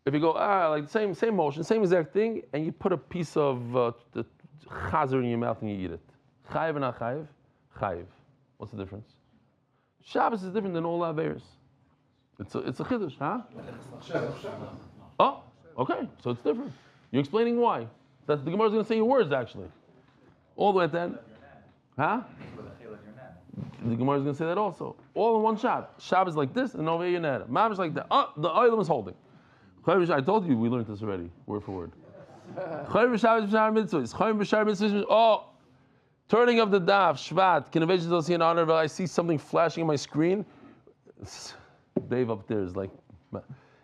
If you go, like the same motion, same exact thing, and you put a piece of the chazer in your mouth and you eat it. Chayiv or not chayiv? Chayiv. What's the difference? Shabbos is different than all Averis. It's a chiddush, huh? Oh, okay, so it's different. You're explaining why. The Gemara is going to say your words actually. All the way at the end. Huh? The Gemara is going to say that also. All in one shot. Shabbos like this and over here Yonah. Mamish like that. The oilam is holding. I told you we learned this already, word for word. Oh, turning of the daf, Shvat, Kinevation don't see an honor, but I see something flashing on my screen. Dave up there is like,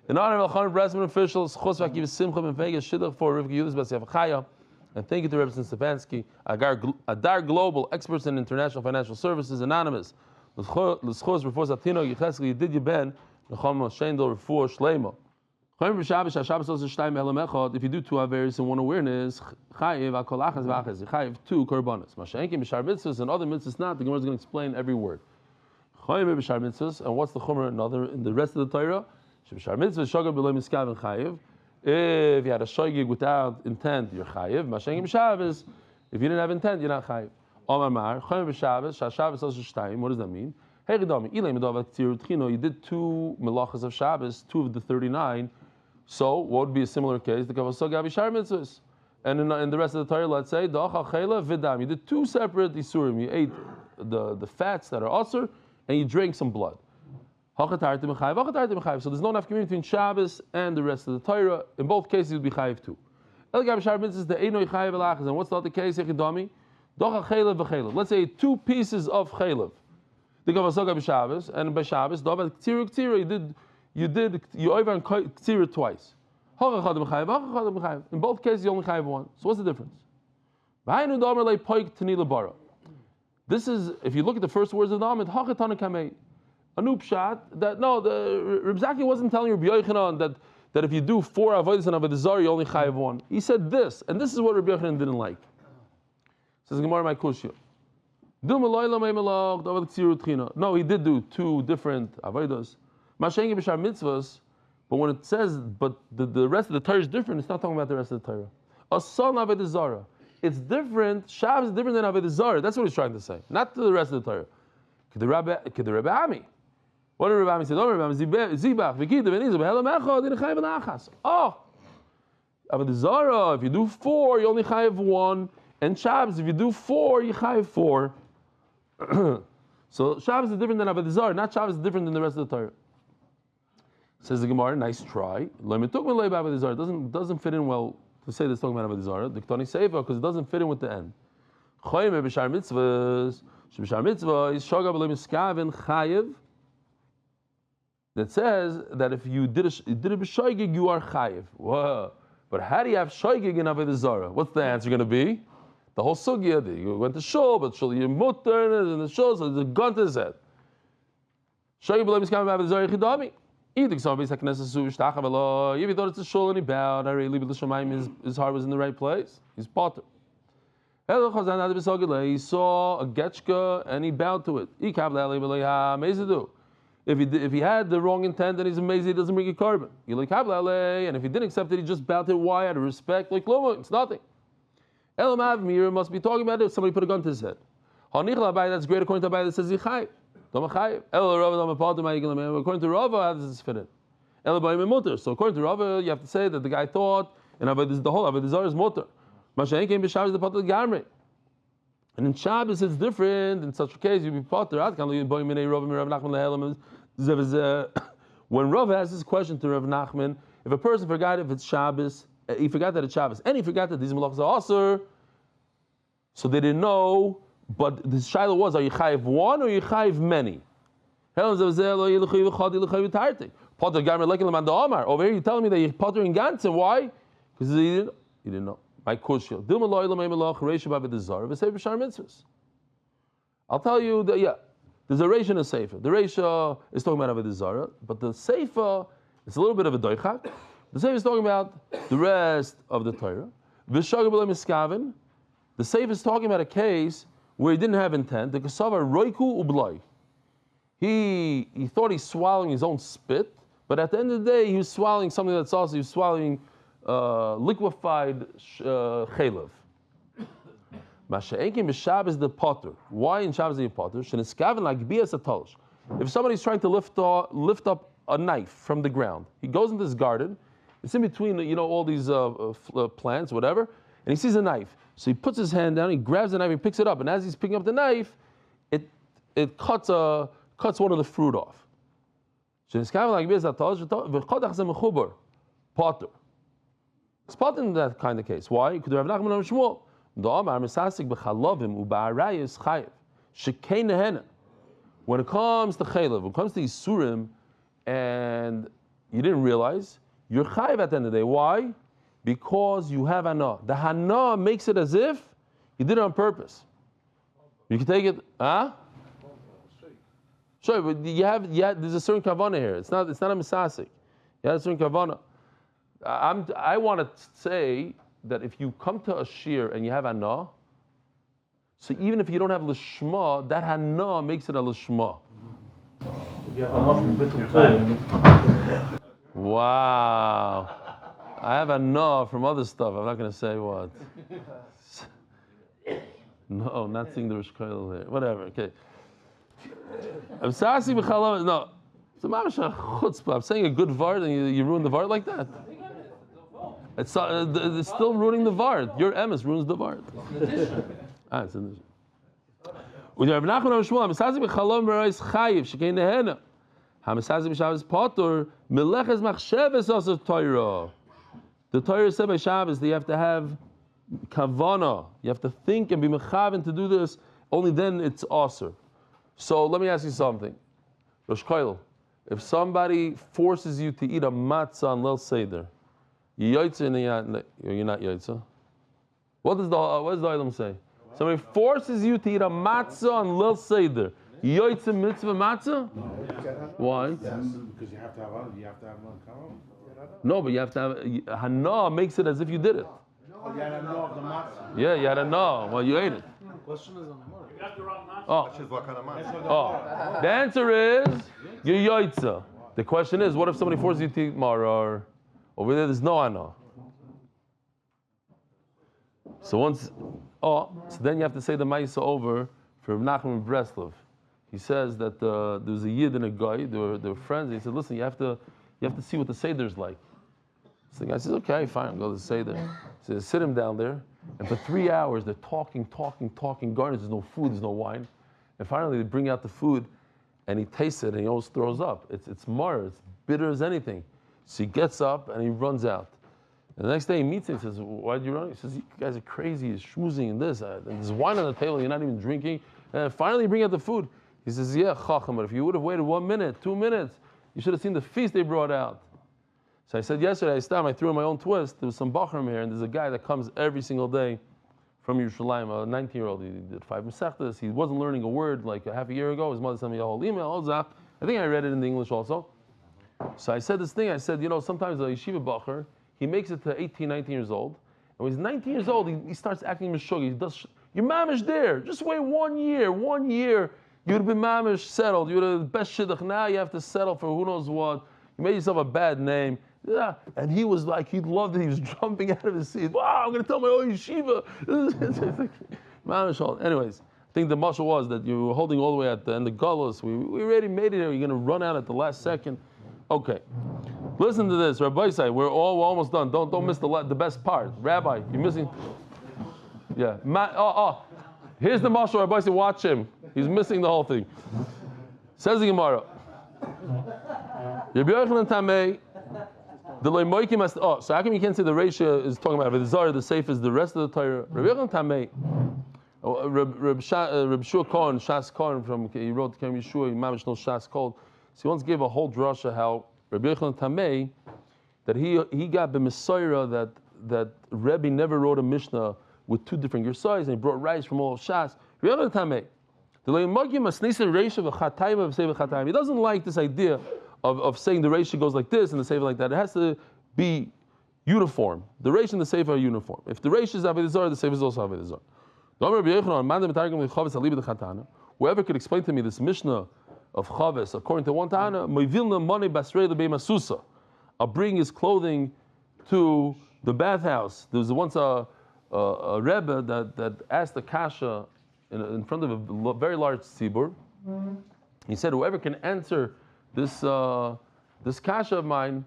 in honor of Al-Khan Brasman officials, Chosvakiv Simcha Ben Vegas, Shidduch for Rivka Yudis Basiyafachaya, and thank you to Representative Stefansky, Adar Global, experts in international financial services, anonymous. L'schos Refuah Zatino, Yechiel Moshe Ben Chaim, Nechama, Refuah, Shelaima. If you do two averis in one awareness, chayiv two korbanos. Mashenki b'shar mitzvahs and other mitzvahs not. The Gemara is going to explain every word. Chayiv b'shar mitzvahs, and what's the chumrah in the rest of the Torah? B'shar mitzvahs shogeg b'lo miskav and chayiv. If you had a shogeg without intent, you're chayiv. Mashenki b'Shabbos, if you didn't have intent, you're not chayiv. Omar Mar chayiv b'Shabbos, Shabbos also shtayim. What does that mean? Hey Ridami, Eli Medav Tzir Tchino. You did two melachas of Shabbos, 2 of the 39. So, what would be a similar case? The Kavasog Abishar mitzvahs. And in the rest of the Torah, let's say, Da'achal Chayla Vidam. You did 2 separate Isurim. You ate the fats that are Asur, and you drank some blood. So there's no nafkamim between Shabbos and the rest of the Torah. In both cases, you'd be Chayiv too. El Abishar mitzvahs, the Einoi Chayiv Elachas. And what's the other case? Yechidami? Da'achal Chayla v'Chayla. Let's say 2 pieces of Chaylav. The Kavasog Abishabbos, and by Shabbos, Da'avat Ktira Ktira, you over on Ktira twice. In both cases, you only chayiv one. So what's the difference? This is, if you look at the first words of the Amud, a new pshat, that no, the Reb Zakkai wasn't telling Rabbi Yochanan that if you do 4 avodas and avodah zarah, you only chayiv one. He said this, and this is what Rabbi Yochanan didn't like. Says Gemara my kushya. No, he did do 2 different avodas. Mashengi b'shar mitzvahs, but when it says, but the rest of the Torah is different, it's not talking about the rest of the Torah. Asal avodah zarah. It's different. Shabbos is different than avodah zarah. That's what he's trying to say, not to the rest of the Torah. K'de Rebbe Ami. What did Rebbe Ami say? Rebbe Ami zibach v'kidav v'nizah v'helam echad v'nechayiv v'nachas. Oh, avodah zarah. If you do 4, you only chayiv 1, and Shabbos, if you do 4, you chayiv 4. So Shabbos is different than avodah zarah. Not Shabbos is different than the rest of the Torah. Says the Gemara, nice try. It doesn't fit in well to say this talking about Avodah Zarah. The Ketani Seifa, because it doesn't fit in with the end. Choyme b'shar mitzvahs, b'shar mitzvah is shoga b'lo miskav and chayiv. That says that if you did a b'shoigig, you are chayiv. Whoa! But how do you have shoigig in Avodah Zarah? What's the answer going to be? The whole sugya. You went to shul, but shul you're mutter, and the shul, so the gun to his head. Shoigig b'lo miskav Avodah Zarah chidami. If you thought it's a shul and he bowed, his heart was in the right place, he's potter. He saw a getchka and he bowed to it. If he had the wrong intent, then he's amazed he doesn't bring a carbon. And if he didn't accept it, he just bowed to it. Why? Out of respect, like it's nothing. Elam Mir must be talking about it if somebody put a gun to his head. That's great according to Abai that says Yichai. According to Rava, how does this fit in? So according to Rava, you have to say that the guy thought, and the whole Avodah is mutter. And in Shabbos it's different. In such a case, you'd be potter. When Rav asked this question to Rav Nachman, if a person forgot if it's Shabbos, he forgot that it's Shabbos, and he forgot that these malachas are asur, so they didn't know. But the shaila was: are you chayiv one or are you chayiv many? Over here, you're telling me that you're potter in Gansen. Why? Because he didn't know. My kushil. I'll tell you that there's a Reish and a Sefer. The Reish is talking about Avodah Zarah, but the Sefer is a little bit of a doichak. The Sefer is talking about the rest of the Torah. The Sefer is talking about a case where he didn't have intent. The Kasava Roiku Ublai. He thought he's swallowing his own spit, but at the end of the day, he was swallowing something that's also, he was swallowing liquefied chaylev. Masha'enkim b'Shabbos the potter. Why in Shabbos the potter? Sheniskaven like bias atolish. If somebody's trying to lift up a knife from the ground, he goes into his garden. It's in between, all these plants, whatever, and he sees a knife. So he puts his hand down, he grabs the knife, he picks it up, and as he's picking up the knife, it cuts one of the fruit off. Sheniskaven like bias atolish v'chodach ze mechubar potter. It's potter in that kind of case. Why? Could have Nachman or Shmuel. When it comes to chaylev, when it comes to isurim, and you didn't realize, you're chayiv at the end of the day. Why? Because you have hana. The hana makes it as if you did it on purpose. You can take it, Sure, but there's a certain kavanah here. It's not a misasik. You have a certain kavanah. I want to say that if you come to a shir and you have hana, so even if you don't have lishma, that hana makes it a lishma. Wow. I have hana from other stuff. I'm not going to say what. No, not seeing the Rosh Koil here. Whatever, okay. I'm sassy b'chalav. No. So I'm saying a good vart and you ruin the vart like that. It's still ruining the vart. Your emes ruins the vart. It's in addition. When you have Nachman or Shmuel, Hamisazi b'chalom b'reis chayiv shekein nehena. Hamisazi b'Shabbos potter meleches machsheves aser Torah. The Torah said by Shabbos that you have to have kavana. You have to think and be mechaven to do this. Only then it's aser. So let me ask you something, Rosh Koil. If somebody forces you to eat a matzah on Leil Seder, you're not Yaitza. What does the Olam say? Somebody forces you to eat a matzah on Leil Seder. Yaitza mitzvah matzah? Why?
Because you have to have nechama.
No, but you have to have hana makes it as if you did it.
You had a no of the matzah.
Yeah, you had a no. Well, you ate it.
The question is on the mother. You got the wrong matzah.
The answer is you're Yaitza. The question is, what if somebody forces you to eat marar? Over there's no hana. So then you have to say the ma'isa over for Nachman Breslov. He says that there was a yid and a guy. They were friends. He said, "Listen, you have to see what the seder's like." So the guy says, "Okay, fine, I'll go to the seder." So they sit him down there, and for 3 hours they're talking. Garnish, there's no food, there's no wine, and finally they bring out the food, and he tastes it, and he almost throws up. It's mar, it's bitter as anything. So he gets up and he runs out. And the next day he meets him. He says, "Why'd you run?" He says, "You guys are crazy. You're schmoozing and this. And there's wine on the table. You're not even drinking." And finally, you bring out the food. He says, "Yeah, chacham, but if you would have waited 1 minute, 2 minutes, you should have seen the feast they brought out." So I said yesterday, I threw in my own twist. There was some bachram here, and there's a guy that comes every single day from Yerushalayim, a 19-year-old. He did 5 mesechtas. He wasn't learning a word like a half a year ago. His mother sent me a whole email. I think I read it in the English also. So I said this thing, I said, sometimes a yeshiva bacher, he makes it to 18, 19 years old, and when he's 19 years old, he starts acting meshuggy. He does, your mamish there, just wait 1 year, you would have been mamish settled, you would have the best shidduch, now you have to settle for who knows what, you made yourself a bad name. Yeah. And he was like, he loved it, he was jumping out of his seat, wow, I'm going to tell my own yeshiva. Mamish. Anyways, I think the mashal was that you were holding all the way at the end of Gullus, we already made it here, you're going to run out at the last second. Okay, listen to this, Rabbi say we're almost done. Don't miss the best part. Rabbi, you're missing. Yeah. Here's the mashal. Rabbi say, watch him. He's missing the whole thing. Says the Gemara. Rabbi Yochanan Tamei. So how come you can't say the Reisha is talking about Avedazar, the safe is the rest of the Torah? Rabbi Yochanan Tamei. Reb Shua Cohn, Shas Cohn he wrote Kem Yeshua, Mamish no Shas Cohn. So he once gave a whole drasha how Rabbi Yochanan Tamei, that he got b'Mesorah that Rebbe never wrote a Mishnah with two different gersayis, and he brought rice from all of Shas. Rabbi Yochanan Tamei, he doesn't like this idea of saying the Reisha goes like this and the Sefer like that. It has to be uniform. The Reisha and the Sefer are uniform. If the Reisha is Avedazar, the Sefer is also Avedazar. Whoever could explain to me this Mishnah of Chaves, according to one Tana, I'll bring his clothing to the bathhouse. There was once a Rebbe that asked a kasha in front of a very large tzibur. He said, whoever can answer this kasha of mine,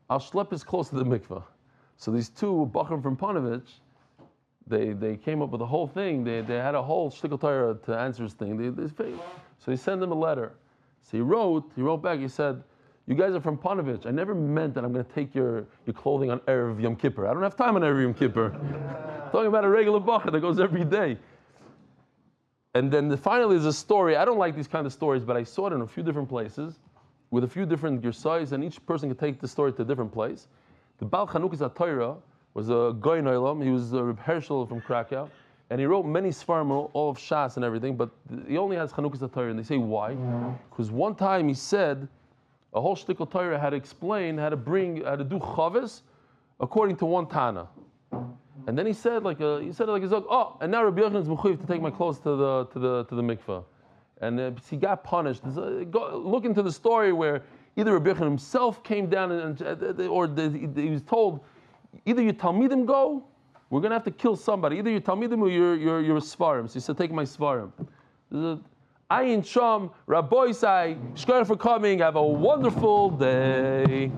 I'll schlep his clothes to the mikveh. So these two bachrim from Panovich, they came up with the whole thing. They had a whole shtickle Torah to answer his thing. So he sent them a letter. So he wrote back, he said, you guys are from Panovich. I never meant that I'm going to take your clothing on Erev Yom Kippur. I don't have time on Erev Yom Kippur. Talking about a regular bacher that goes every day. And then finally there's a story. I don't like these kind of stories, but I saw it in a few different places with a few different gersayis, and each person could take the story to a different place. The Baal Chanukas HaTorah was a Goy Noilam. He was Reb Herschel from Krakow. And he wrote many Svarim, all of Shas and everything, but he only has Chanukas HaTorah. And they say, why? Because one time he said, a whole shtickle Torah had to explain how to do Chavis according to one Tana. And then he said and now Rabbi Yochanan is mechuyev to take my clothes to the mikveh. And he got punished. Look into the story where either Rabbi Yochanan himself came down or he was told, either you Talmidim go, we're going to have to kill somebody. Either you're Talmidim or you're a Svarim. So he said, take my Svarim. Ayin Sham, Rabbi Isai, Shkoyah for coming. Have a wonderful day.